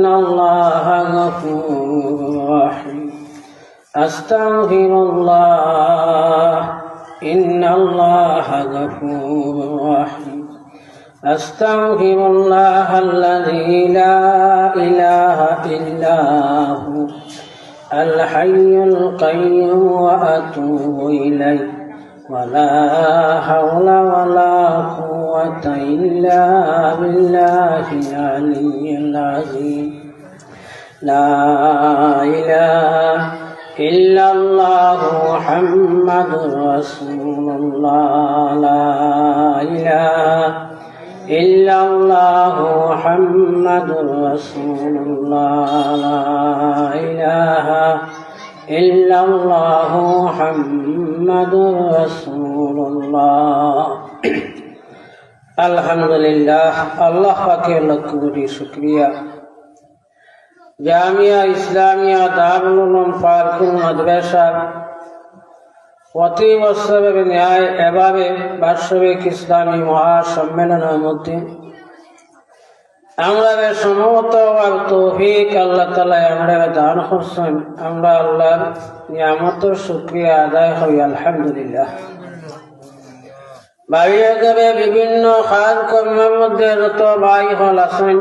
إن الله غفور رحيم أستغفر الله إن الله غفور رحيم أستغفر الله الذي لا إله إلا هو الحي القيوم وأتوب إليه ولا حول ولا قوة إلا بالله العلي العظيم لا إله إلا الله محمد رسول الله لا إله إلا الله محمد رسول الله لا إله إلا الله محمد رسول الله الحمد لله الله পাকের লক্ষ কোটি শুকরিয়া জামিয়া ইসলামিয়া দারুল উলুম ফারুকুল মাদ্রাসা প্রতি বছরের ন্যায় এভাবে বার্ষিক ইসলামী মহাসম্মেলনের মধ্যে আমরা সমত আর তৌফিক আল্লাহ তাআলা আমরা দান করছেন। আমরা আল্লাহর নিয়ামতের শুকরিয়া আদায় করি আলহামদুলিল্লাহ। বাড়িয়ে যাবে বিভিন্ন কাজ কর্মের মধ্যে যত ভাই হল আছেন